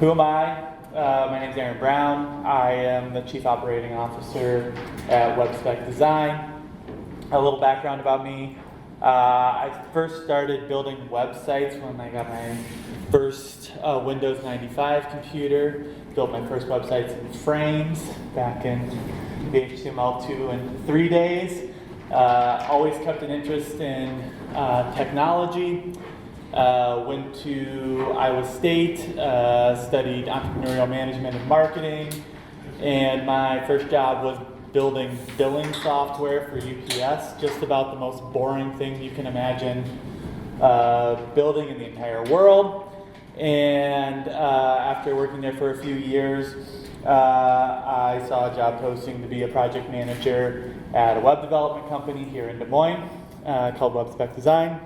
Who am I? My name is Aaron Brown. I am the Chief Operating Officer at WebSpec Design. A little background about me. I first started building websites when I got my first Windows 95 computer. Built my first websites in frames back in the HTML 2 and 3 days. Always kept an interest in technology. Went to Iowa State, studied entrepreneurial management and marketing, and my first job was building billing software for UPS, just about the most boring thing you can imagine building in the entire world. And after working there for a few years, I saw a job posting to be a project manager at a web development company here in Des Moines called WebSpec Design.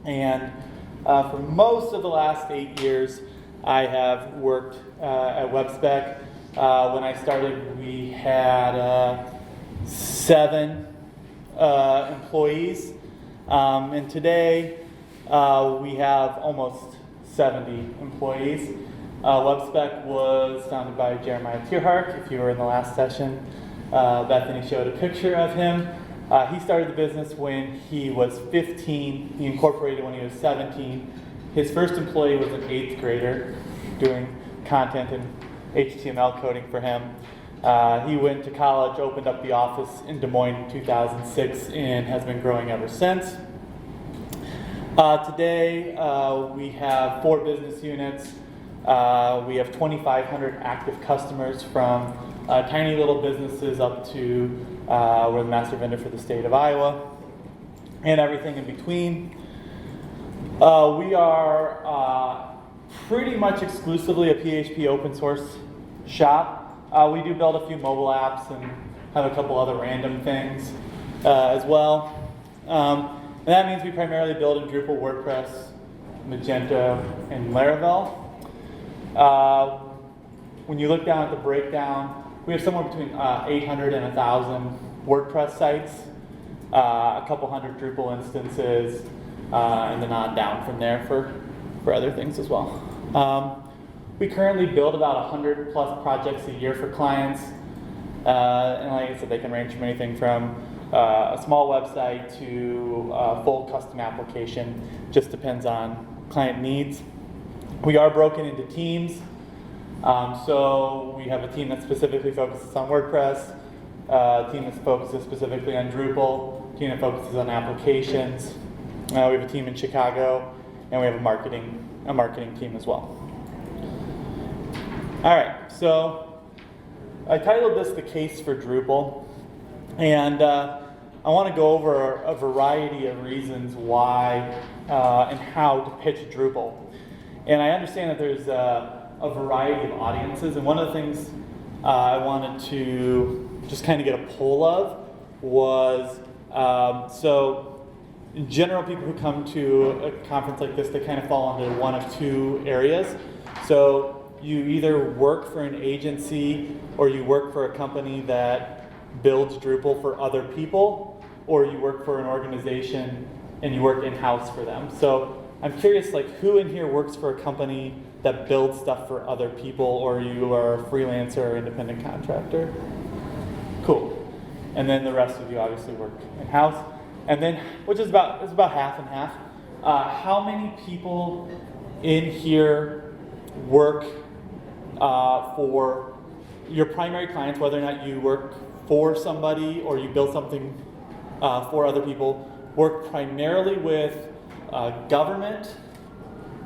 And for most of the last 8 years, I have worked at WebSpec. When I started, we had 7 employees, and today we have almost 70 employees. WebSpec was founded by Jeremiah Tierhardt. If you were in the last session, Bethany showed a picture of him. He started the business when he was 15. He incorporated when he was 17. His first employee was an 8th grader doing content and HTML coding for him. He went to college, opened up the office in Des Moines in 2006, and has been growing ever since. Today, we have 4 business units. We have 2,500 active customers, from tiny little businesses up to we're the master vendor for the state of Iowa, and everything in between. We are pretty much exclusively a PHP open source shop. We do build a few mobile apps and have a couple other random things as well. And that means we primarily build in Drupal, WordPress, Magento, and Laravel. When you look down at the breakdown, we have somewhere between 800 and 1,000 WordPress sites, a couple hundred Drupal instances, and then on down from there for other things as well. We currently build about 100 plus projects a year for clients, and like I said, they can range from anything from a small website to a full custom application. Just depends on client needs. We are broken into teams. So we have a team that specifically focuses on WordPress, a team that focuses specifically on Drupal, a team that focuses on applications. We have a team in Chicago, and we have a marketing team as well. All right, so I titled this "The Case for Drupal," and I want to go over a variety of reasons why and how to pitch Drupal. And I understand that there's a variety of audiences, and one of the things I wanted to just kind of get a poll of was, so in general, people who come to a conference like this, they kind of fall into one of 2 areas. So you either work for an agency, or you work for a company that builds Drupal for other people, or you work for an organization and you work in-house for them. So I'm curious, like, who in here works for a company that builds stuff for other people, or you are a freelancer or independent contractor? Cool. And then the rest of you obviously work in-house. And then, which is about half and half. How many people in here work for your primary clients, whether or not you work for somebody or you build something for other people, work primarily with government,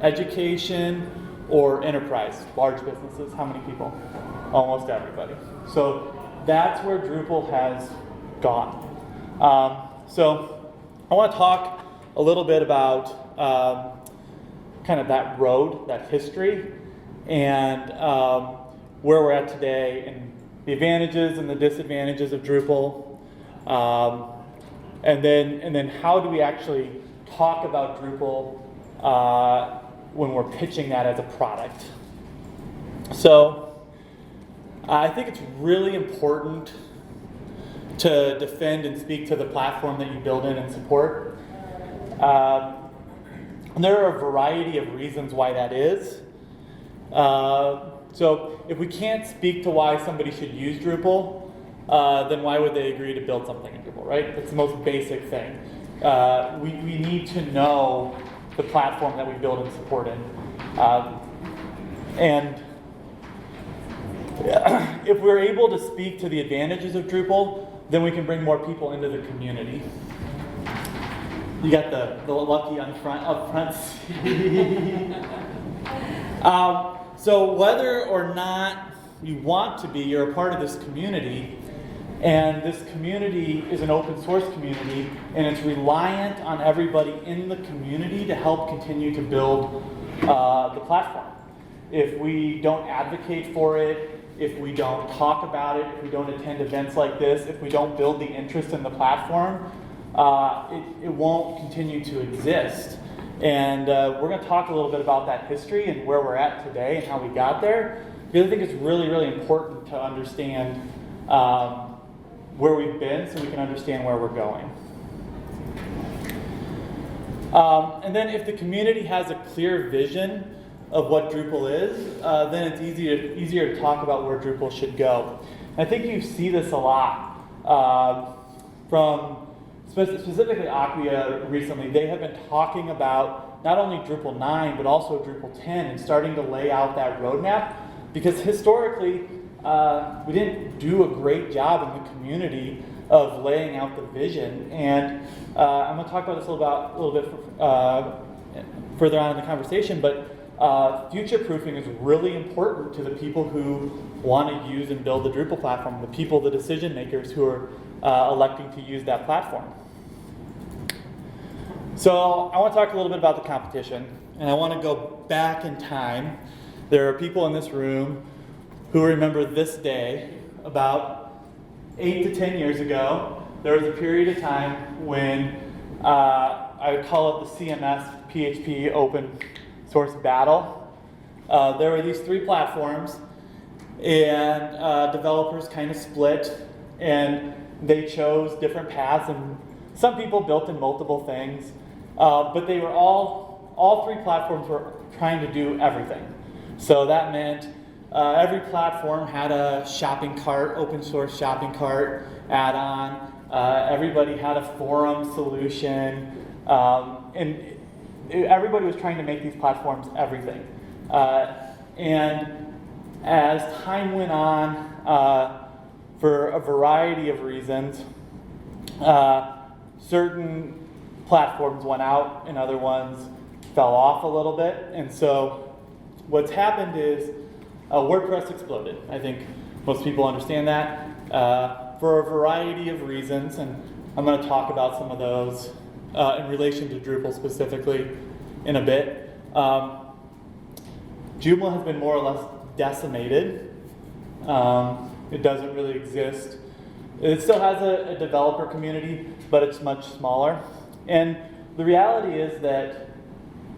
education, or enterprise, large businesses? How many people? Almost everybody. So that's where Drupal has gone. So I want to talk a little bit about kind of that road, that history, and where we're at today, and the advantages and the disadvantages of Drupal, and then how do we actually talk about Drupal when we're pitching that as a product. So I think it's really important to defend and speak to the platform that you build in and support. And there are a variety of reasons why that is. So if we can't speak to why somebody should use Drupal, then why would they agree to build something in Drupal, right? That's the most basic thing. We need to know the platform that we build and support in. And if we're able to speak to the advantages of Drupal, then we can bring more people into the community. You got the lucky up front. So whether or not you want to be, you're a part of this community, and this community is an open source community, and it's reliant on everybody in the community to help continue to build the platform. If we don't advocate for it, if we don't talk about it, if we don't attend events like this, if we don't build the interest in the platform, it won't continue to exist. And we're going to talk a little bit about that history and where we're at today and how we got there. Because I think it's really, really important to understand where we've been so we can understand where we're going. And then if the community has a clear vision of what Drupal is, then it's easier to talk about where Drupal should go. And I think you see this a lot from specifically Acquia recently. They have been talking about not only Drupal 9, but also Drupal 10 and starting to lay out that roadmap, because historically, we didn't do a great job in the community of laying out the vision. And I'm going to talk about this a little bit further on in the conversation, but future-proofing is really important to the people who want to use and build the Drupal platform, the people, the decision makers who are electing to use that platform. So I want to talk a little bit about the competition, and I want to go back in time. There are people in this room who remember this day. About 8 to 10 years ago, there was a period of time when I would call it the CMS PHP open source battle. There were these three platforms, and developers kind of split, and they chose different paths, and some people built in multiple things, but they were all three platforms were trying to do everything. So that meant every platform had a shopping cart, open source shopping cart add-on. Everybody had a forum solution, and everybody was trying to make these platforms everything. And as time went on, for a variety of reasons, certain platforms went out and other ones fell off a little bit. And so what's happened is WordPress exploded. I think most people understand that for a variety of reasons, and I'm going to talk about some of those in relation to Drupal specifically in a bit. Joomla has been more or less decimated. It doesn't really exist. It still has a developer community, but it's much smaller. And the reality is that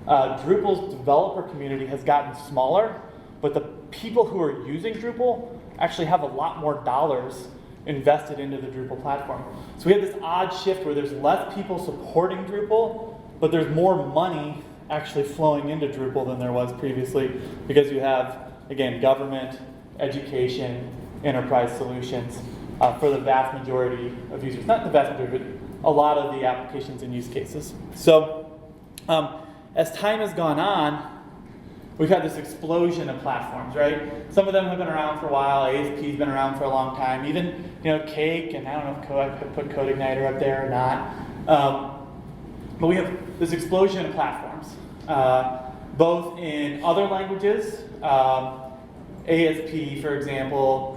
Drupal's developer community has gotten smaller, but the people who are using Drupal actually have a lot more dollars invested into the Drupal platform. So we have this odd shift where there's less people supporting Drupal, but there's more money actually flowing into Drupal than there was previously, because you have, again, government, education, enterprise solutions for the vast majority of users. Not the vast majority, but a lot of the applications and use cases. So as time has gone on, we've had this explosion of platforms, right? Some of them have been around for a while. ASP's been around for a long time. Even, Cake, and I don't know if I could put CodeIgniter up there or not. But we have this explosion of platforms, both in other languages, ASP, for example,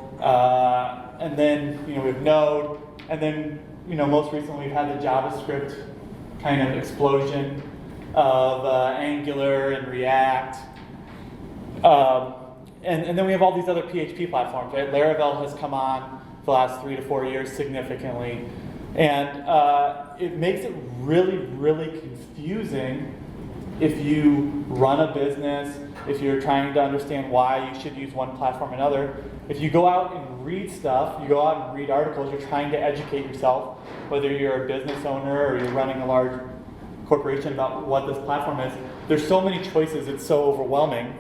and then we have Node, and then most recently we've had the JavaScript kind of explosion of Angular and React. And then we have all these other PHP platforms, right? Laravel has come on for the last 3 to 4 years significantly. And it makes it really, really confusing if you run a business, if you're trying to understand why you should use one platform or another. If you go out and read stuff, you go out and read articles, you're trying to educate yourself, whether you're a business owner or you're running a large corporation, about what this platform is. There's so many choices, it's so overwhelming.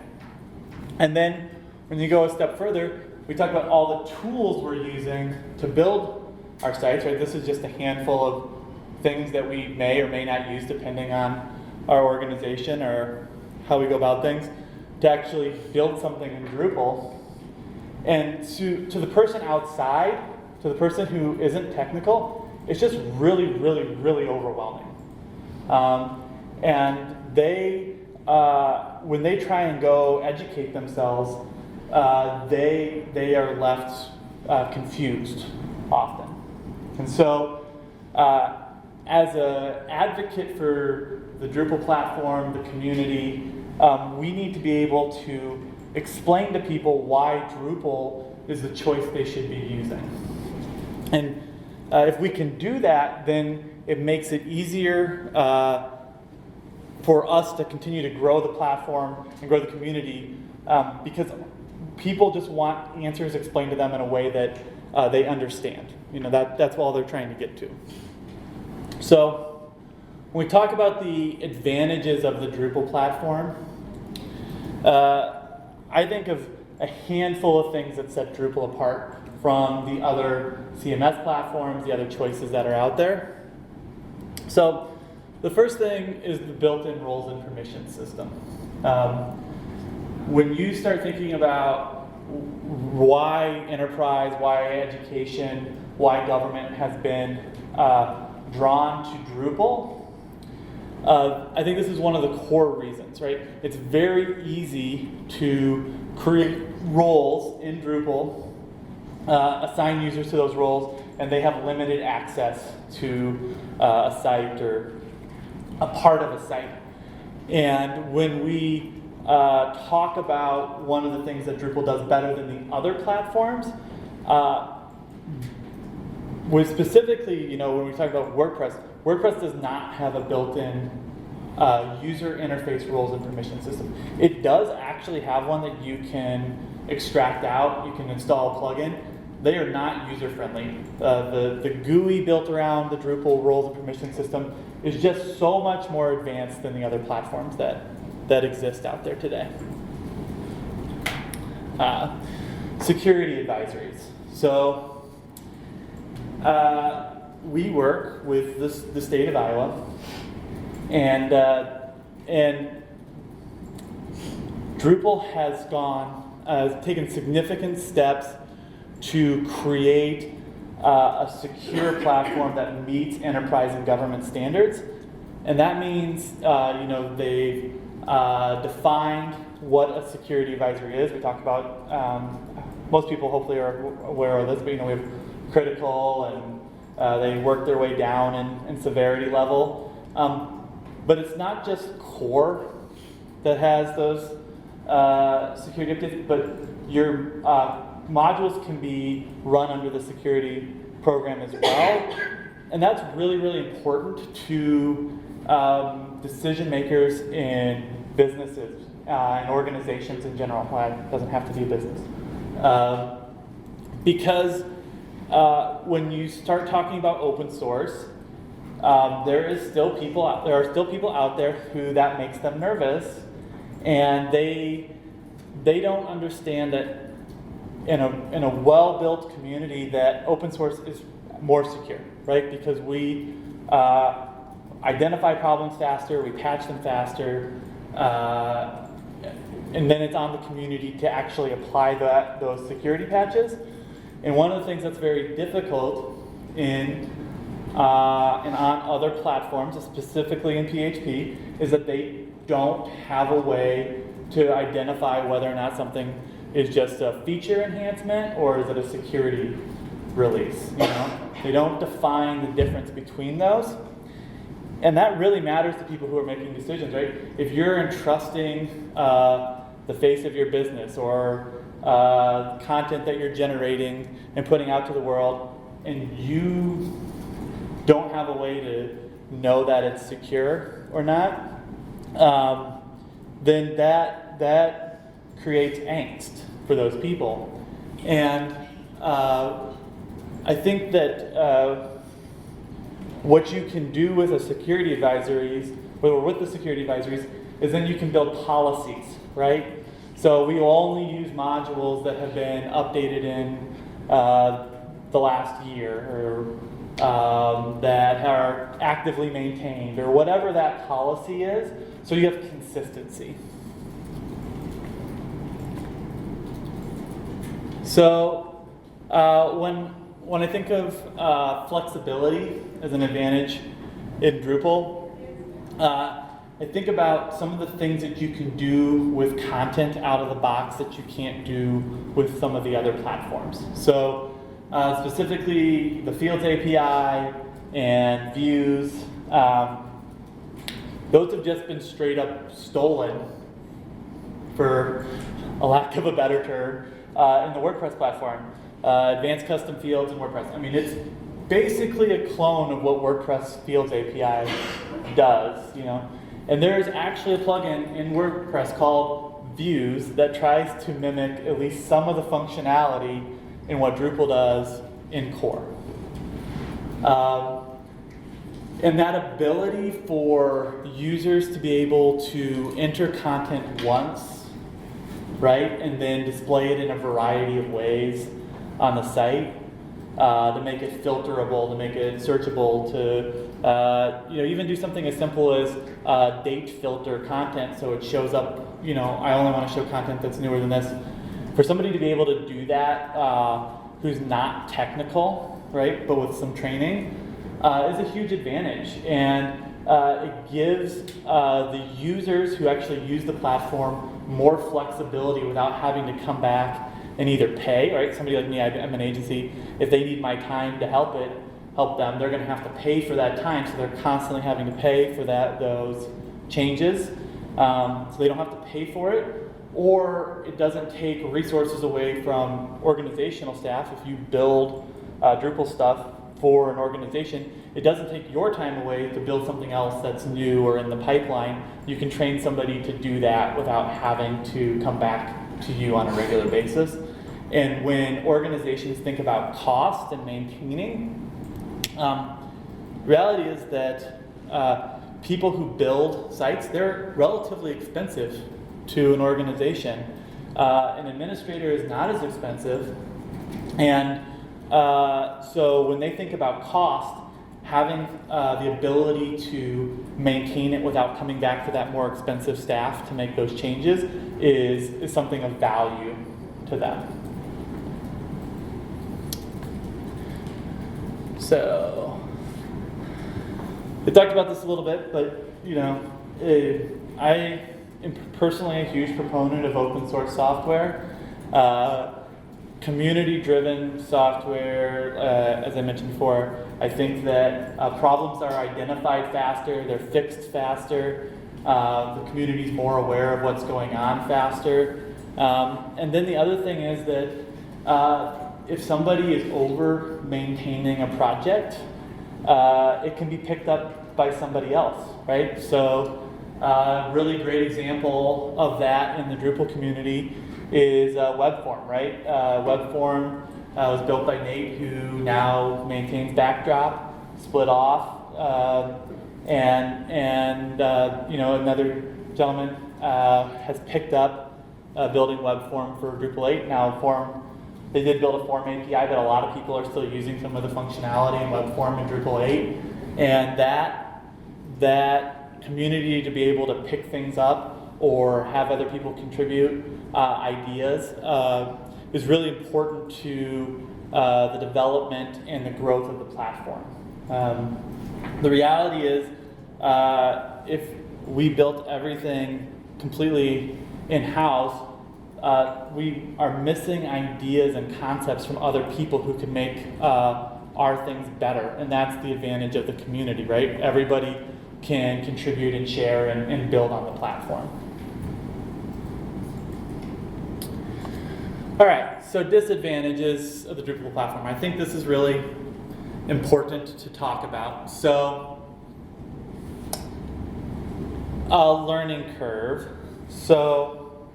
And then when you go a step further, we talk about all the tools we're using to build our sites, right? This is just a handful of things that we may or may not use depending on our organization or how we go about things to actually build something in Drupal. And to the person outside, to the person who isn't technical, it's just really, really, really overwhelming. And they, when they try and go educate themselves, they are left confused often. And so, as an advocate for the Drupal platform, the community, we need to be able to explain to people why Drupal is the choice they should be using. And if we can do that, then it makes it easier for us to continue to grow the platform and grow the community, because people just want answers explained to them in a way that they understand. You know, that's all they're trying to get to. So when we talk about the advantages of the Drupal platform, I think of a handful of things that set Drupal apart from the other CMS platforms, the other choices that are out there. So the first thing is the built-in roles and permissions system. When you start thinking about why enterprise, why education, why government has been drawn to Drupal, I think this is one of the core reasons, right? It's very easy to create roles in Drupal, assign users to those roles, and they have limited access to a site or a part of a site. And when we talk about one of the things that Drupal does better than the other platforms, we specifically, when we talk about WordPress does not have a built-in user interface roles and permission system. It does actually have one that you can extract out. You can install a plugin. They are not user-friendly. The GUI built around the Drupal roles and permission system is just so much more advanced than the other platforms that exist out there today. Security advisories. So we work with the state of Iowa, and Drupal has taken significant steps to create a secure platform that meets enterprise and government standards, and that means they've defined what a security advisory is. We talked about most people hopefully are aware of this, but we have critical, and they work their way down in severity level. But it's not just core that has those security updates, but your modules can be run under the security program as well. And that's really, really important to decision makers in businesses and organizations in general. Well, it doesn't have to be a business. Because when you start talking about open source, there are still people out there who that makes them nervous, and they don't understand that in a well-built community that open source is more secure, right? Because we identify problems faster, we patch them faster, and then it's on the community to actually apply those security patches. And one of the things that's very difficult and on other platforms, specifically in PHP, is that they don't have a way to identify whether or not something is just a feature enhancement or is it a security release. They don't define the difference between those, and that really matters to people who are making decisions, right? If you're entrusting the face of your business or content that you're generating and putting out to the world, and you don't have a way to know that it's secure or not, then that creates angst for those people. And I think that what you can do with the security advisories, is then you can build policies, right? So we will only use modules that have been updated in the last year, or that are actively maintained, or whatever that policy is, so you have consistency. So when I think of flexibility as an advantage in Drupal, I think about some of the things that you can do with content out of the box that you can't do with some of the other platforms. So specifically the Fields API and views, those have just been straight up stolen, for a lack of a better term, in the WordPress platform. Advanced custom fields in WordPress. I mean, it's basically a clone of what WordPress Fields API does, you know. And there is actually a plugin in WordPress called Views that tries to mimic at least some of the functionality in what Drupal does in core. And that ability for users to be able to enter content once, right, and then display it in a variety of ways on the site, to make it filterable, to make it searchable, to even do something as simple as date filter content, so it shows up. You know, I only want to show content that's newer than this. For somebody to be able to do that, who's not technical, right, but with some training, is a huge advantage, and it gives the users who actually use the platform more flexibility without having to come back and either pay, right? Somebody like me, I'm an agency. If they need my time to help them, they're going to have to pay for that time, so they're constantly having to pay for those changes. So they don't have to pay for it, or it doesn't take resources away from organizational staff. If you build Drupal stuff for an organization, it doesn't take your time away to build something else that's new or in the pipeline. You can train somebody to do that without having to come back to you on a regular basis. And when organizations think about cost and maintaining, reality is that people who build sites, they're relatively expensive to an organization. An administrator is not as expensive, and so when they think about cost, having the ability to maintain it without coming back to that more expensive staff to make those changes is something of value to them. So, we talked about this a little bit, but I am personally a huge proponent of open source software. Community-driven software, as I mentioned before, I think that problems are identified faster, they're fixed faster, the community's more aware of what's going on faster. And then the other thing is that if somebody is over maintaining a project, it can be picked up by somebody else, right? So really great example of that in the Drupal community is WebForm, right? WebForm was built by Nate, who now maintains Backdrop, split off, and another gentleman has picked up building WebForm for Drupal 8. Now they did build a form API, but a lot of people are still using some of the functionality in WebForm in Drupal 8, and that community to be able to pick things up or have other people contribute ideas is really important to the development and the growth of the platform. The reality is, if we built everything completely in-house, we are missing ideas and concepts from other people who can make our things better, and that's the advantage of the community, right? Everybody can contribute and share and build on the platform. All right, so disadvantages of the Drupal platform. I think this is really important to talk about. So, a learning curve. So,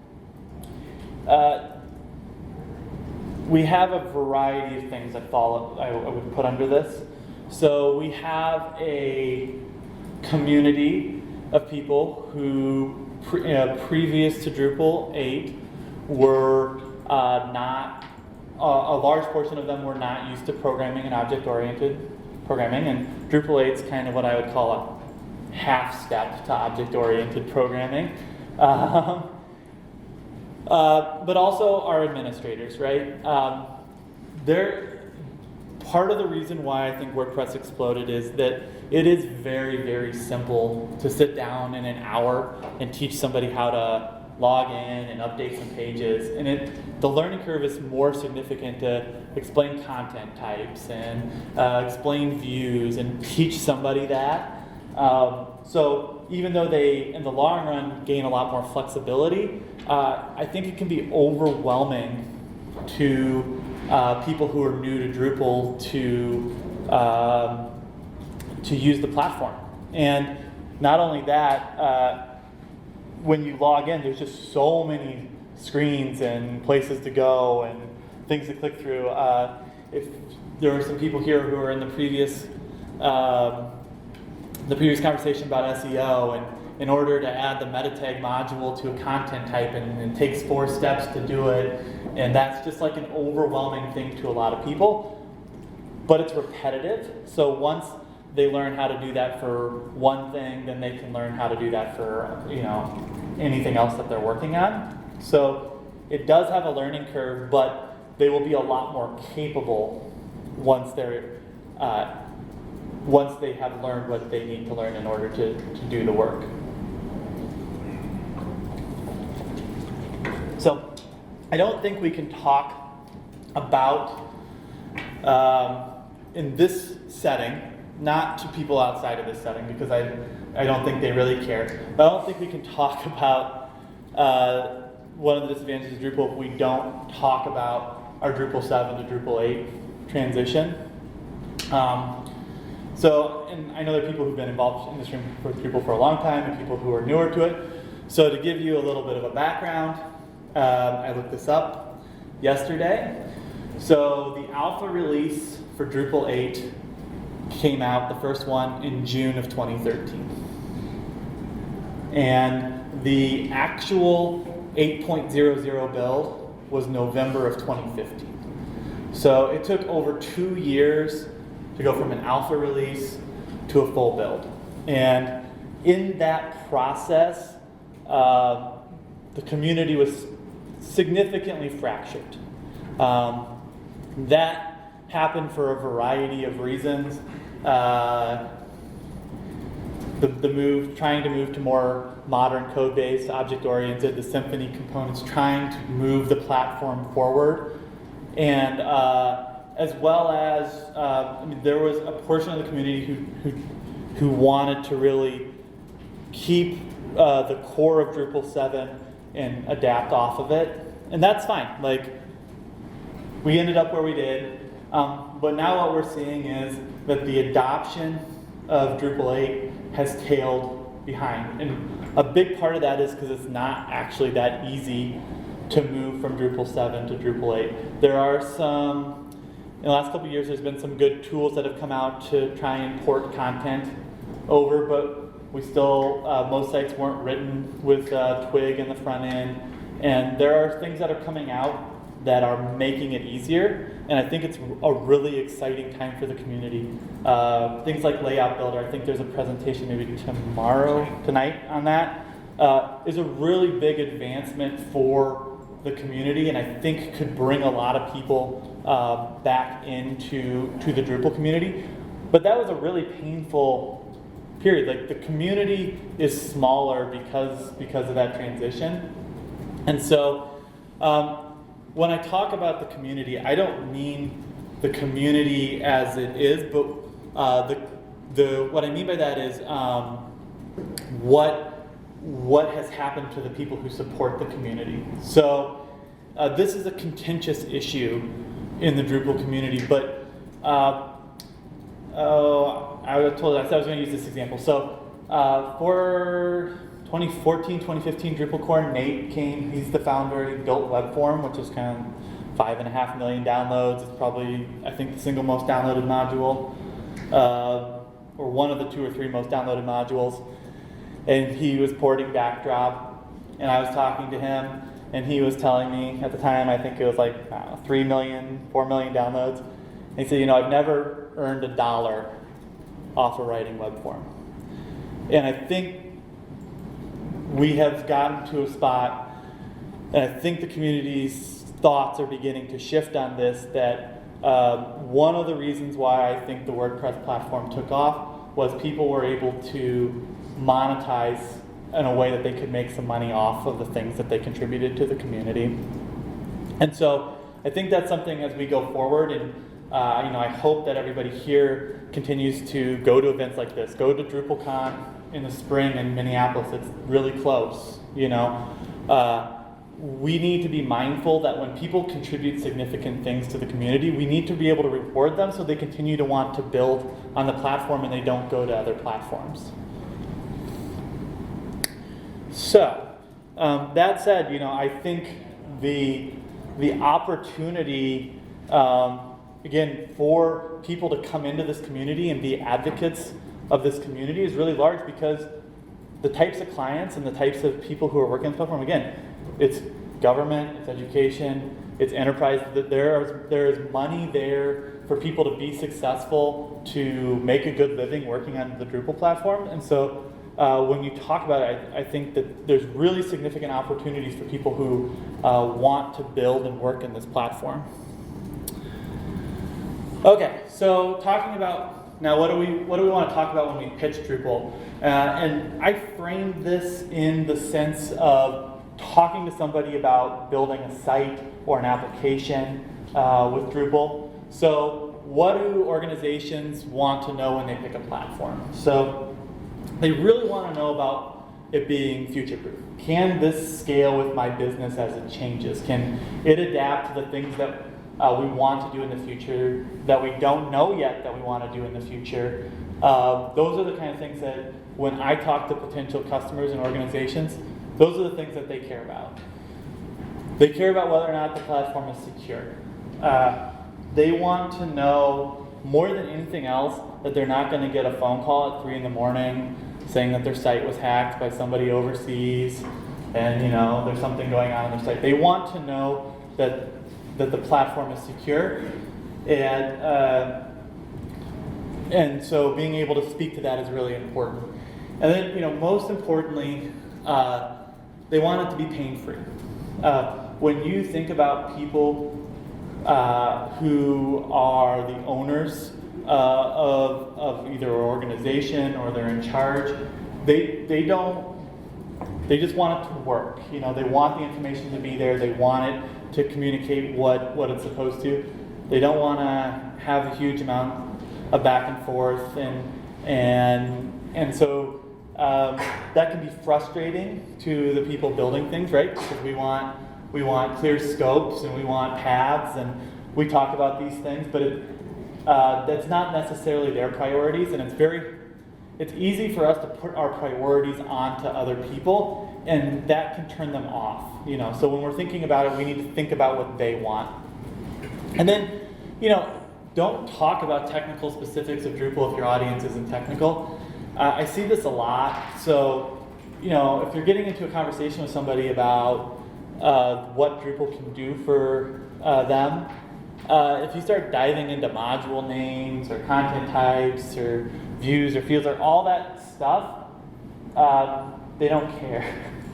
we have a variety of things that I would put under this. So we have a community of people who, previous to Drupal 8, were not, a large portion of them were not used to programming and object-oriented programming, and Drupal 8 is kind of what I would call a half step to object-oriented programming. But also our administrators, right? Part of the reason why I think WordPress exploded is that it is very, very simple to sit down in an hour and teach somebody how to log in and update some pages. And the learning curve is more significant to explain content types and explain views and teach somebody that. So even though they, in the long run, gain a lot more flexibility, I think it can be overwhelming to people who are new to Drupal to use the platform. And not only that, when you log in, there's just so many screens and places to go and things to click through. If there were some people here who were in the previous conversation about SEO, and in order to add the meta tag module to a content type, and it takes 4 steps to do it, and that's just like an overwhelming thing to a lot of people, but it's repetitive. So once they learn how to do that for one thing, then they can learn how to do that for anything else that they're working on. So it does have a learning curve, but they will be a lot more capable once they have learned what they need to learn in order to do the work. So I don't think we can talk about, in this setting, not to people outside of this setting, because I don't think they really care, but I don't think we can talk about one of the disadvantages of Drupal if we don't talk about our Drupal 7 to Drupal 8 transition. So, and I know there are people who've been involved in this room with Drupal for a long time and people who are newer to it. So to give you a little bit of a background, I looked this up yesterday. So the alpha release for Drupal 8 came out, the first one, in June of 2013. And the actual 8.00 build was November of 2015. So it took over 2 years to go from an alpha release to a full build. And in that process, the community was significantly fractured. That happened for a variety of reasons. The move, trying to move to more modern code-based, object-oriented, the Symfony components, trying to move the platform forward, and as well as there was a portion of the community who wanted to really keep the core of Drupal 7 and adapt off of it, and that's fine. Like, we ended up where we did, but now what we're seeing is that the adoption of Drupal 8 has tailed behind, and a big part of that is because it's not actually that easy to move from Drupal 7 to Drupal 8. There are some, in the last couple of years, there's been some good tools that have come out to try and port content over, but we still, most sites weren't written with Twig in the front end, and there are things that are coming out that are making it easier, and I think it's a really exciting time for the community. Things like Layout Builder, I think there's a presentation maybe tonight on that, is a really big advancement for the community, and I think could bring a lot of people back into the Drupal community. But that was a really painful period. Like, the community is smaller because of that transition. And so when I talk about the community, I don't mean the community as it is, but what I mean by that is what has happened to the people who support the community. So this is a contentious issue in the Drupal community, but I was going to use this example. So for 2014, 2015 Drupal core, Nate came, he's the founder, he built Webform, which is kind of 5.5 million downloads. It's probably, I think, the single most downloaded module, or one of the 2 or 3 most downloaded modules. And he was porting Backdrop, and I was talking to him, and he was telling me at the time, I think it was like, I don't know, 3 million, 4 million downloads. And he said, I've never earned $1 off of writing web form. And I think we have gotten to a spot, and I think the community's thoughts are beginning to shift on this, that one of the reasons why I think the WordPress platform took off was people were able to monetize in a way that they could make some money off of the things that they contributed to the community. And so I think that's something as we go forward, and I hope that everybody here continues to go to events like this. Go to DrupalCon in the spring in Minneapolis. It's really close, We need to be mindful that when people contribute significant things to the community, we need to be able to reward them so they continue to want to build on the platform and they don't go to other platforms. So, that said, I think the opportunity, again, for people to come into this community and be advocates of this community is really large, because the types of clients and the types of people who are working on the platform, again, it's government, it's education, it's enterprise. There is money there for people to be successful, to make a good living working on the Drupal platform. And so when you talk about it, I think that there's really significant opportunities for people who want to build and work in this platform. Okay, so talking about now, what do we want to talk about when we pitch Drupal? And I framed this in the sense of talking to somebody about building a site or an application with Drupal. So what do organizations want to know when they pick a platform? So they really want to know about it being future-proof. Can this scale with my business as it changes? Can it adapt to the things that we want to do in the future that we don't know yet that we want to do in the future? Those are the kind of things that when I talk to potential customers and organizations, those are the things that they care about. They care about whether or not the platform is secure. They want to know more than anything else that they're not going to get a phone call at 3 in the morning saying that their site was hacked by somebody overseas and there's something going on their site. They want to know that the platform is secure, and so being able to speak to that is really important. And then most importantly, they want it to be pain-free. When you think about people who are the owners of either an organization or they're in charge, they just want it to work. They want the information to be there. They want it to communicate what it's supposed to. They don't want to have a huge amount of back and forth, and so that can be frustrating to the people building things, right? Because we want clear scopes and we want paths, and we talk about these things, but that's not necessarily their priorities, and it's easy for us to put our priorities onto other people, and that can turn them off. So when we're thinking about it, we need to think about what they want, and then don't talk about technical specifics of Drupal if your audience isn't technical. I see this a lot. So, if you're getting into a conversation with somebody about what Drupal can do for them, if you start diving into module names or content types or views or fields or all that stuff, they don't care.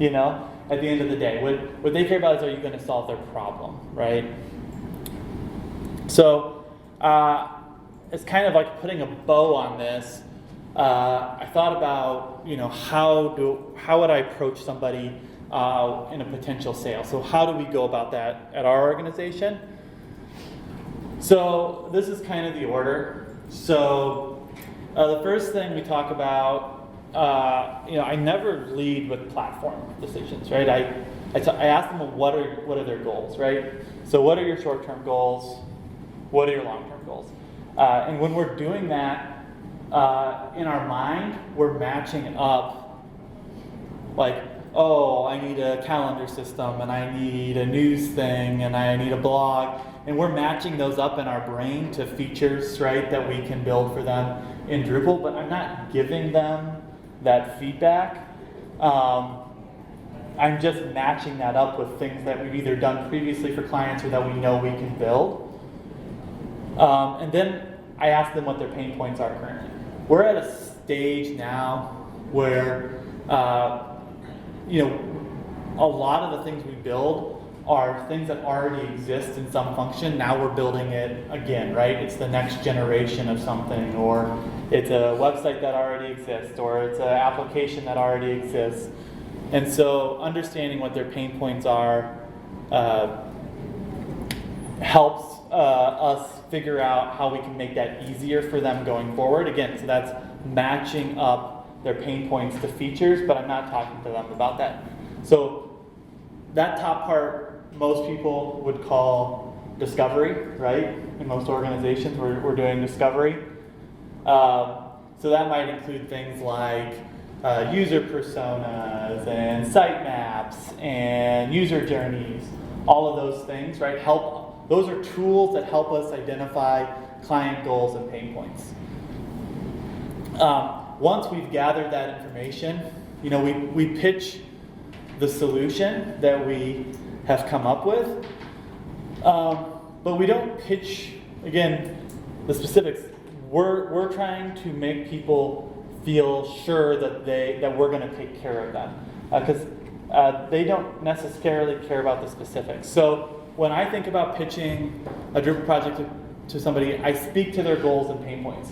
At the end of the day, what they care about is, are you going to solve their problem, right? So it's kind of like putting a bow on this. I thought about, how would I approach somebody in a potential sale? So how do we go about that at our organization? So this is kind of the order. So the first thing we talk about, I never lead with platform decisions, right? I ask them what are their goals, right? So what are your short-term goals? What are your long-term goals? And when we're doing that, in our mind, we're matching up like, oh, I need a calendar system, and I need a news thing, and I need a blog, and we're matching those up in our brain to features, right, that we can build for them in Drupal, but I'm not giving them that feedback. I'm just matching that up with things that we've either done previously for clients or that we know we can build. And then I ask them what their pain points are currently. We're at a stage now where, a lot of the things we build are things that already exist in some function. Now we're building it again, right? It's the next generation of something, or it's a website that already exists, or it's an application that already exists. And so understanding what their pain points are helps us figure out how we can make that easier for them going forward. Again, so that's matching up their pain points to features, but I'm not talking to them about that. So that top part, most people would call discovery, right? In most organizations, we're doing discovery. So that might include things like user personas and sitemaps and user journeys, all of those things, right? Those are tools that help us identify client goals and pain points. Once we've gathered that information, we pitch the solution that we have come up with, but we don't pitch, again, the specifics. We're trying to make people feel sure that we're going to take care of them, because they don't necessarily care about the specifics. So when I think about pitching a Drupal project to somebody, I speak to their goals and pain points.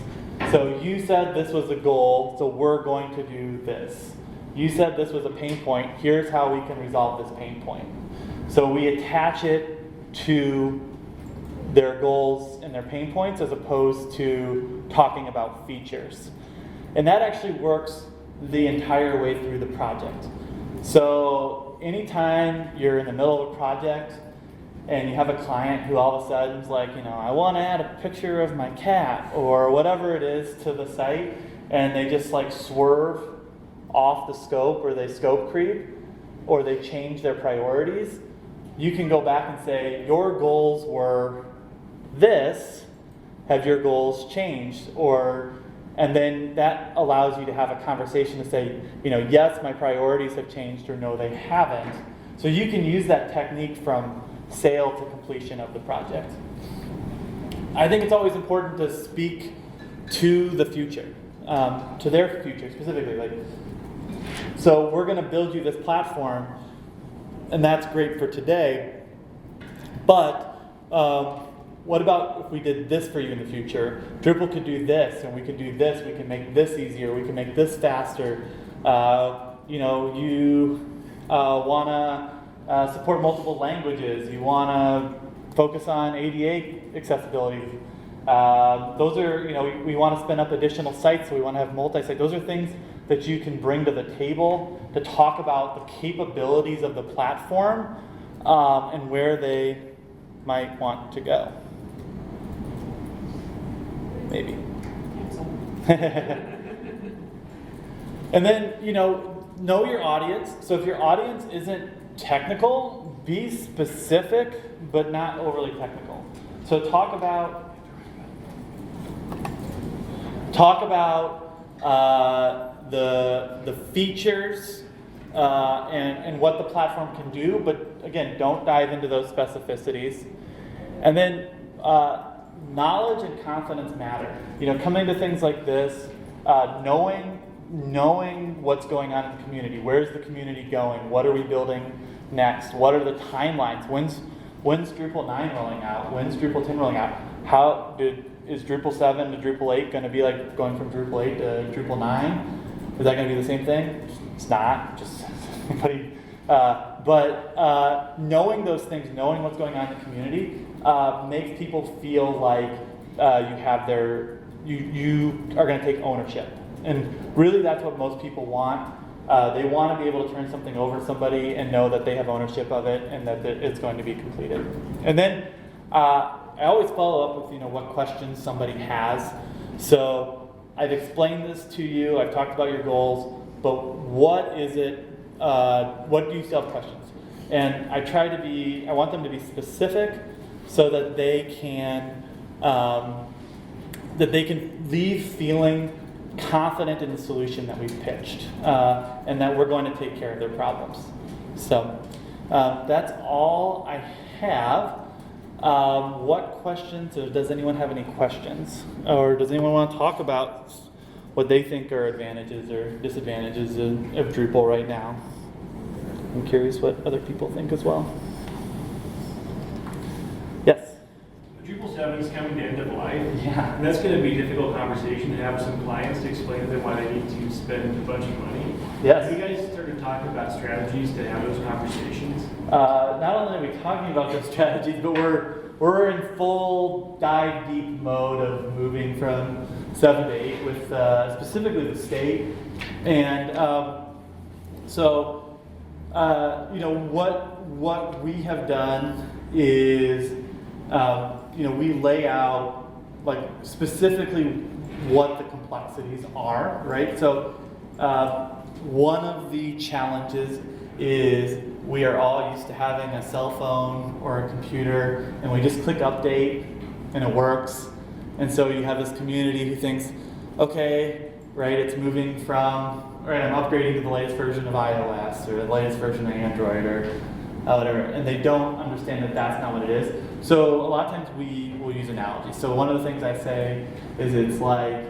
So you said this was a goal, so we're going to do this. You said this was a pain point, here's how we can resolve this pain point. So we attach it to their goals and their pain points as opposed to talking about features. And that actually works the entire way through the project. So anytime you're in the middle of a project and you have a client who all of a sudden is like, I want to add a picture of my cat or whatever it is to the site, and they just like swerve off the scope, or they scope creep, or they change their priorities, you can go back and say, your goals were this, have your goals changed? And then that allows you to have a conversation to say, yes, my priorities have changed, or no, they haven't. So you can use that technique from sale to completion of the project. I think it's always important to speak to the future, to their future specifically. So we're going to build you this platform, and that's great for today, but what about if we did this for you in the future? Drupal could do this, and we could do this, we can make this easier, we can make this faster. You want to support multiple languages, you want to focus on ADA accessibility. Those are, we want to spin up additional sites, so we want to have multi-site. Those are things that you can bring to the table to talk about the capabilities of the platform and where they might want to go. Maybe. And then, know your audience. So if your audience isn't technical, be specific, but not overly technical. So talk about the features and what the platform can do, but again, don't dive into those specificities. And then knowledge and confidence matter. Coming to things like this, knowing what's going on in the community. Where's the community going? What are we building next? What are the timelines? When's Drupal 9 rolling out? When's Drupal 10 rolling out? Is Drupal 7 to Drupal 8 going to be like going from Drupal 8 to Drupal 9? Is that going to be the same thing? It's not. Just anybody. But knowing those things, knowing what's going on in the community, makes people feel like you are going to take ownership. And really, that's what most people want. They want to be able to turn something over to somebody and know that they have ownership of it and that it's going to be completed. And then I always follow up with what questions somebody has. So I've explained this to you. I've talked about your goals, but what is it? What do you still have questions? And I want them to be specific so that they can leave feeling confident in the solution that we've pitched, and that we're going to take care of their problems. So that's all I have. What questions, or does anyone have any questions? Or does anyone want to talk about what they think are advantages or disadvantages of Drupal right now? I'm curious what other people think as well. Yes? Drupal 7 is coming to end of life. Yeah. And that's going to be a difficult conversation to have with some clients to explain to them why they need to spend a bunch of money. Yes. Have you guys started talking about strategies to have those conversations? Not only are we talking about those strategies, but we're in full dive deep mode of moving from 7 to 8 with specifically the state. And what we have done is we lay out like specifically what the complexities are, right? So one of the challenges is we are all used to having a cell phone or a computer, and we just click update and it works. And so you have this community who thinks, okay, right, it's moving from, right, I'm upgrading to the latest version of iOS or the latest version of Android or whatever, and they don't understand that that's not what it is. So a lot of times we will use analogies. So one of the things I say is it's like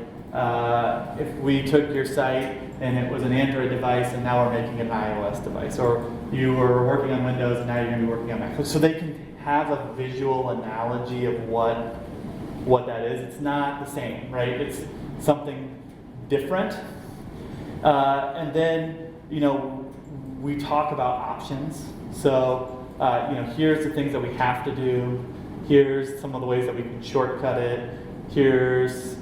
if we took your site and it was an Android device and now we're making an iOS device, or you were working on Windows and now you're going to be working on Mac. So they can have a visual analogy of what that is. It's not the same, right? It's something different. And then, we talk about options. So, here's the things that we have to do. Here's some of the ways that we can shortcut it. Here's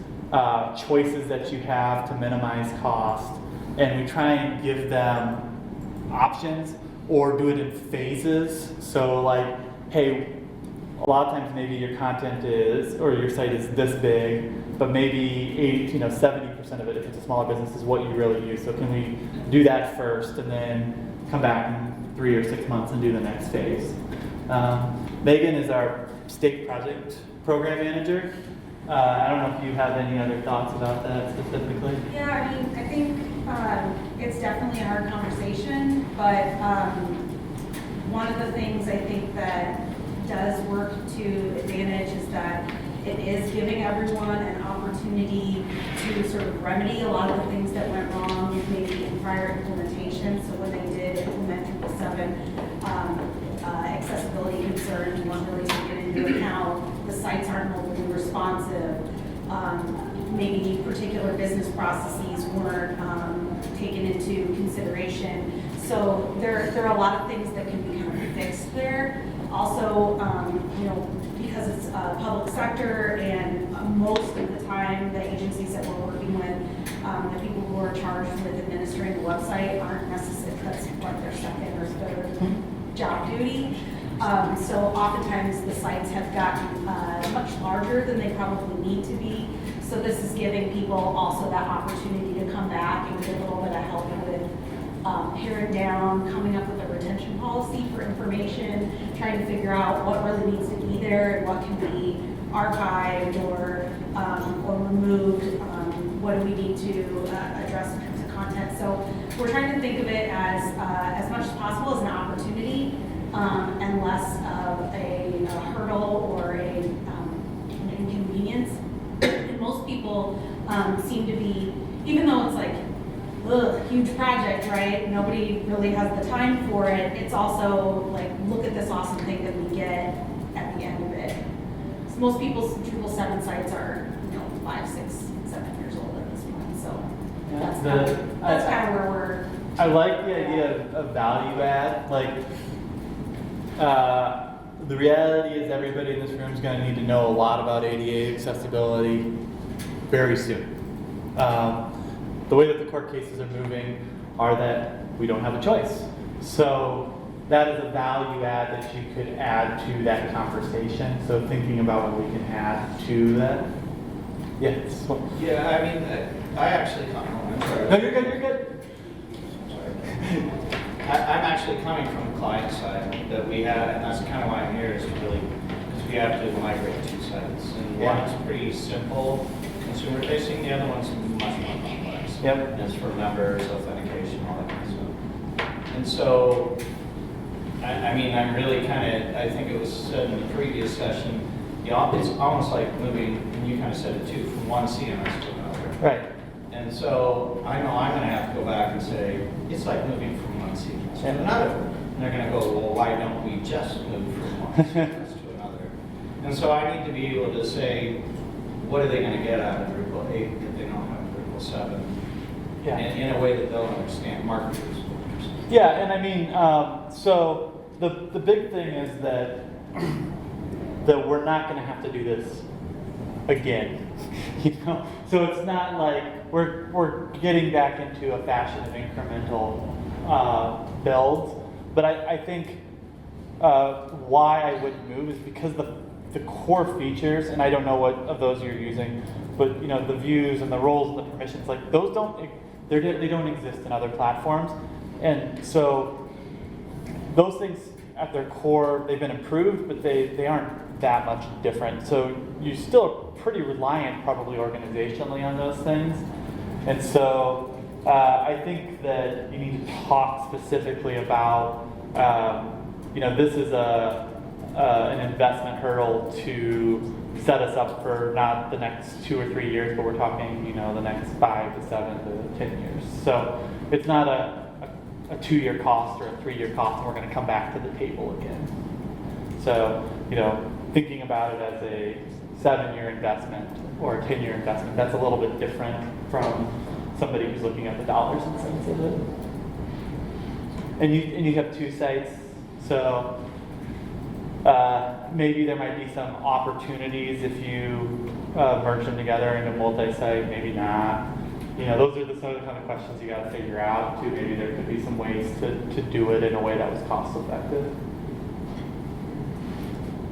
choices that you have to minimize cost. And we try and give them options or do it in phases. So like, hey, a lot of times maybe your content is, or your site is this big, but maybe 70% of it, if it's a smaller business, is what you really use. So can we do that first and then come back in 3 or 6 months and do the next phase? Megan is our state project program manager. I don't know if you have any other thoughts about that specifically. Yeah, I think it's definitely a hard conversation, but one of the things I think that does work to advantage is that it is giving everyone an opportunity to sort of remedy a lot of the things that went wrong maybe in prior implementation. So when they did implement Drupal 7, accessibility concerns weren't really taken into account. The sites aren't mobilely responsive. Maybe particular business processes weren't taken into consideration. So there are a lot of things that can be kind of fixed there. Also, because it's public sector, and most of the time the agencies that we're working with, the people who are charged with administering the website aren't necessarily, that's what their second or third job duty. So oftentimes the sites have gotten much larger than they probably need to be. So this is giving people also that opportunity to come back and get a little bit of help with paring down, coming up with a retention policy for information, trying to figure out what really needs to be there and what can be archived or removed. What do we need to address in terms of content? So we're trying to think of it as much as possible as an opportunity and less of a hurdle or an inconvenience. And most people seem to be, even though it's like, huge project, right? Nobody really has the time for it. It's also like, look at this awesome thing that we get at the end of it. So most people's Drupal 7 sites are, 5, 6, 7 years old at this point. So that's kind of where we're. I like the idea of value add. Like, the reality is everybody in this room is going to need to know a lot about ADA accessibility very soon. The way that the court cases are moving are that we don't have a choice. So that is a value add that you could add to that conversation. So thinking about what we can add to that. Yes. Yeah, I actually come from. I'm sorry. No, you're good. You're good. I'm actually coming from the client side that we had, and that's kind of why I'm here, is really because we have to migrate 2 sites. And one's pretty simple, consumer facing, the other one's much more complex. Yep. And it's for members, authentication, all that kind of stuff. And so I mean, I'm really I think it was said in the previous session, it's almost like moving, and you kind of said it too, from one CMS to another. Right. And so I know I'm going to have to go back and say, it's like moving from one CMS to Yeah. another. And they're going to go, well, why don't we just move from one CMS to another? And so I need to be able to say, what are they going to get out of Drupal 8 that they don't have in Drupal 7? Yeah. In a way that they'll understand, marketers will understand. Yeah, and I mean, so the big thing is that we're not going to have to do this again, you know. So it's not like we're getting back into a fashion of incremental builds. But I think why I wouldn't move is because the core features, and I don't know what of those you're using, but you know, the views and the roles and the permissions, like those they don't exist in other platforms. And so those things at their core, they've been improved, but they aren't that much different. So you're still pretty reliant probably organizationally on those things. And so I think that you need to talk specifically about, you know, this is an investment hurdle to set us up for not the next 2 or 3 years, but we're talking, you know, the next 5 to 7 to 10 years. So it's not a 2-year cost or a 3-year cost, and we're going to come back to the table again. So, you know, thinking about it as a 7-year investment or a 10-year investment, that's a little bit different from somebody who's looking at the dollars and cents of it. And you have 2 sites, so maybe there might be some opportunities if you merge them together into multi-site, maybe not. You know, those are some of the kind of questions you got to figure out too. Maybe there could be some ways to do it in a way that was cost effective.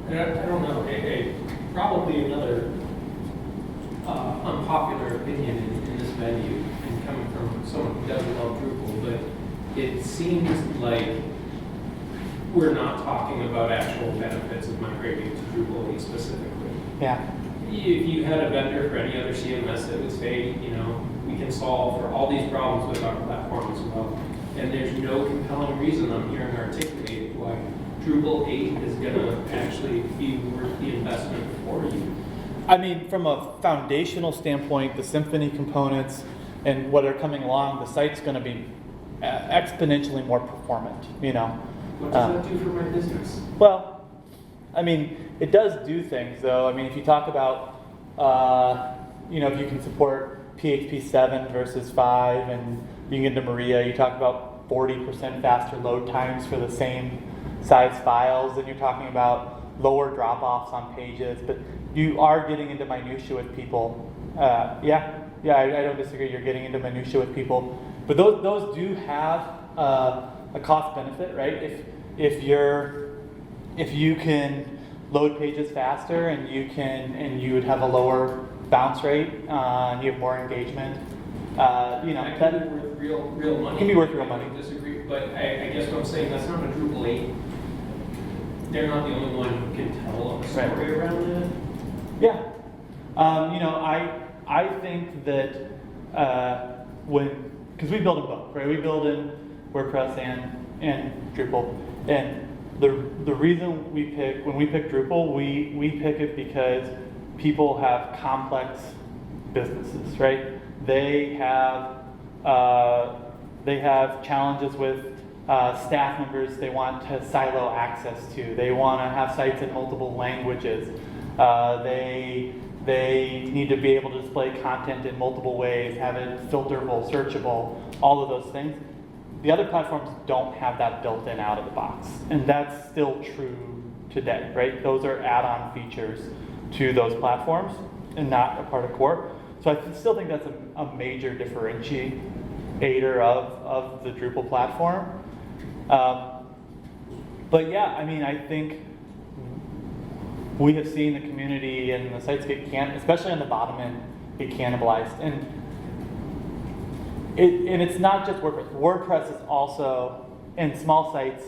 I don't know, probably another unpopular opinion in this venue, and coming from someone who doesn't love Drupal, but it seems like we're not talking about actual benefits of migrating to Drupal 8 specifically. Yeah. If you had a vendor for any other CMS that would say, you know, we can solve for all these problems with our platform as well, and there's no compelling reason I'm hearing articulated why Drupal 8 is going to actually be worth the investment for you. I mean, from a foundational standpoint, the Symfony components and what are coming along, the site's going to be exponentially more performant, you know. What does that do for my business? Well, I mean, it does do things, though. I mean, if you talk about, you know, if you can support PHP 7 versus 5 and you can get into Maria, you talk about 40% faster load times for the same size files, and you're talking about lower drop-offs on pages, but you are getting into minutia with people. I don't disagree, you're getting into minutia with people, but those do have a cost benefit, right? If you can load pages faster and you would have a lower bounce rate and you have more engagement, you know, that can be worth real money. Can be worth real money. I disagree, but I guess what I'm saying, that's not a Drupal 8. They're not the only one who can tell a story around it. Yeah. You know, I think that because we build in both, right? We build in WordPress and Drupal, and the reason when we pick Drupal, we pick it because people have complex businesses, right? They have challenges with staff members they want to silo access to. They want to have sites in multiple languages. They need to be able to display content in multiple ways, have it filterable, searchable, all of those things. The other platforms don't have that built in out of the box, and that's still true today, right? Those are add-on features to those platforms and not a part of core. So I still think that's a major differentiator of the Drupal platform. But yeah, I mean, I think we have seen the community and the sites especially on the bottom end, get cannibalized. And it's not just WordPress. WordPress is also, in small sites,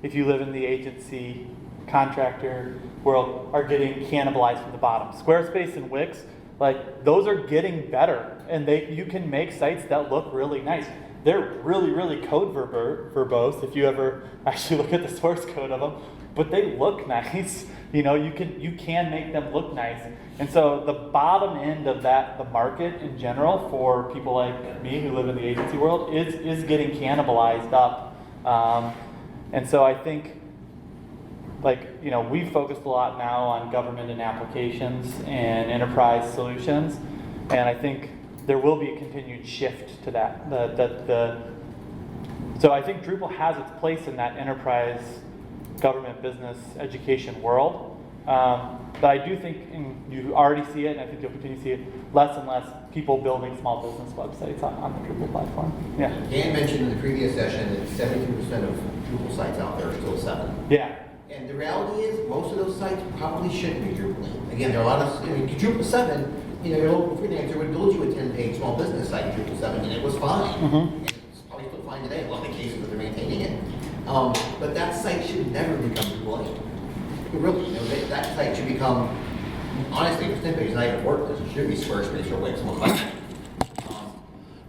if you live in the agency contractor world, are getting cannibalized from the bottom. Squarespace and Wix, like those are getting better, and you can make sites that look really nice. they're really, really code verbose if you ever actually look at the source code of them, but they look nice. You know, you can make them look nice. And so the bottom end of the market in general for people like me who live in the agency world is getting cannibalized up. And so I think, like, you know, we've focused a lot now on government and applications and enterprise solutions, and I think there will be a continued shift to that. So I think Drupal has its place in that enterprise, government, business, education world. But I do think, and you already see it, and I think you'll continue to see it, less and less people building small business websites on the Drupal platform. Yeah. Dan mentioned in the previous session that 72% of Drupal sites out there are still 7. Yeah. And the reality is, most of those sites probably shouldn't be Drupal 8. Again, there are a lot of, I mean, Drupal 7, you know, your local freelancer would build you a 10-page small business site in Drupal 7, and it was fine. Mm-hmm. And it's probably still fine today, in a lot of the cases that they're maintaining it. But that site should never become Drupal 8. Really, you know, that site should become, honestly, if 10 pages not even worthless, it should be Squarespace or Wix, most likely.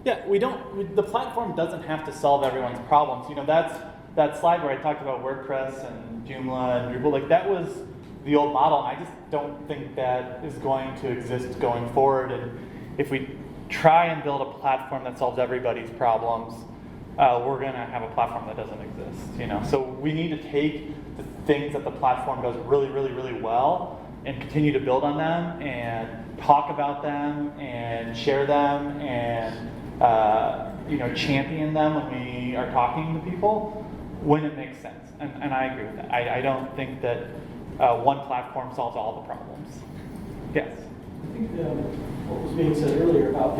Yeah, the platform doesn't have to solve everyone's problems. You know, that slide where I talked about WordPress and Joomla and Drupal, like that was the old model, and I just don't think that is going to exist going forward. And if we try and build a platform that solves everybody's problems, we're going to have a platform that doesn't exist. You know, so we need to take the things that the platform does really, really, really well and continue to build on them and talk about them and share them and you know, champion them when we are talking to people when it makes sense. And I agree with that. I don't think that one platform solves all the problems. Yes. I think what was being said earlier about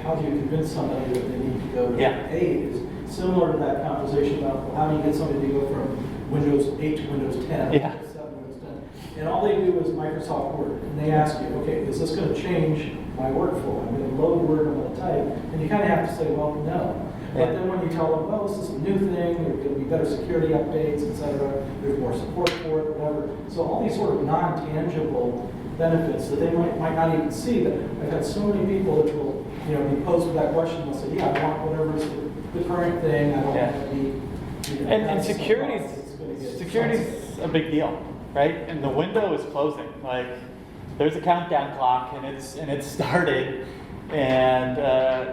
how do you convince somebody that they need to go to Yeah. 8 is similar to that conversation about, well, how do you get somebody to go from Windows 8 to Windows 10, Yeah. Windows 7, Windows 10. And all they do is Microsoft Word. And they ask you, okay, is this going to change my workflow? I'm going to load Word, I'm going to type. And you kind of have to say, well, no. Yeah. But then when you tell them, well, this is a new thing, there's going to be better security updates, et cetera, there's more support for it, whatever. So all these sort of non-tangible benefits that they might not even see. That I've had so many people that will, you know, be posed with that question. They'll say, yeah, I want whatever is the current thing. I don't Yeah. want to be, you know, And that's security's a big deal, right? And the window is closing. Like, there's a countdown clock, and it's started. And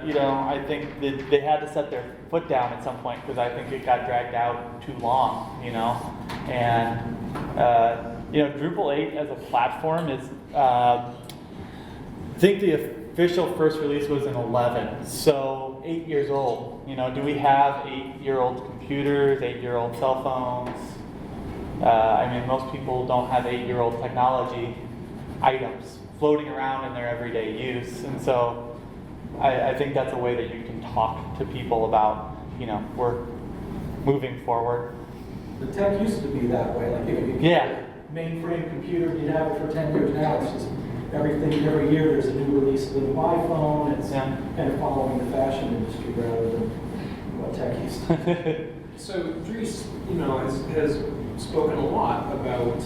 you know, I think that they had to set their foot down at some point because I think it got dragged out too long. You know, and you know, Drupal 8 as a platform is. I think the official first release was in 11, so 8 years old. You know, do we have 8-year-old computers, 8-year-old cell phones? I mean, most people don't have 8-year-old technology items floating around in their everyday use, and so I think that's a way that you can talk to people about, you know, we're moving forward. The tech used to be that way. Like if you Yeah. mainframe computer, you'd have it for 10 years. Now it's just every year there's a new release of the new iPhone. It's Yeah. kind of following the fashion industry rather than what tech used to. So Dries, you know, has spoken a lot about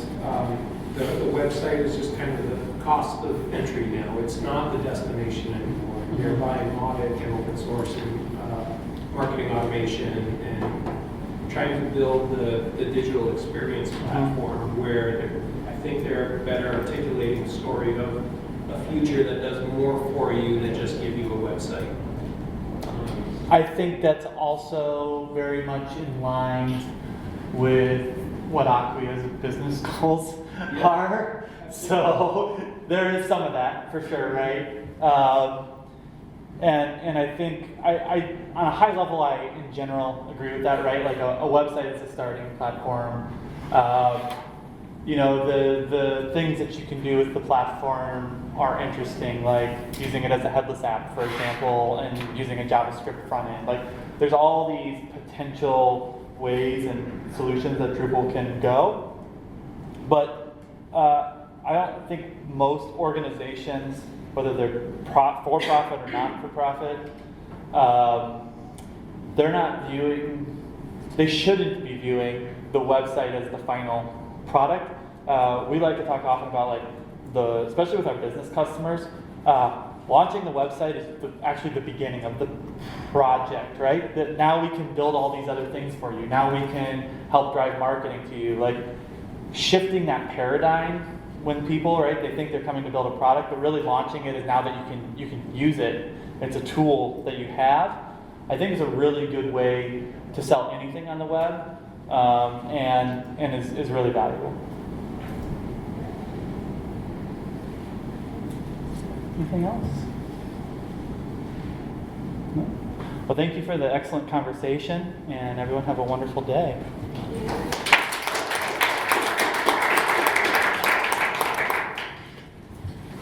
the website is just kind of the cost of entry now. It's not the destination anymore. You're buying Mautic and open source and marketing automation and trying to build the digital experience platform where I think they're better articulating the story of a future that does more for you than just give you a website. I think that's also very much in line with what Acquia's business goals are. So there is some of that for sure, right? And I think I on a high level, I in general agree with that, right? Like a website is a starting platform. You know, the things that you can do with the platform are interesting, like using it as a headless app, for example, and using a JavaScript front end. Like, there's all these potential ways and solutions that Drupal can go. But I don't think most organizations, whether they're for-profit or not-for-profit, they shouldn't be viewing the website as the final product. We like to talk often about, like, especially with our business customers, launching the website is actually the beginning of project, right? That now we can build all these other things for you. Now we can help drive marketing to you. Like shifting that paradigm when people, right, they think they're coming to build a product, but really launching it is now that you can use it. It's a tool that you have. I think it's a really good way to sell anything on the web, and is really valuable. Anything else? No? Well, thank you for the excellent conversation, and everyone have a wonderful day.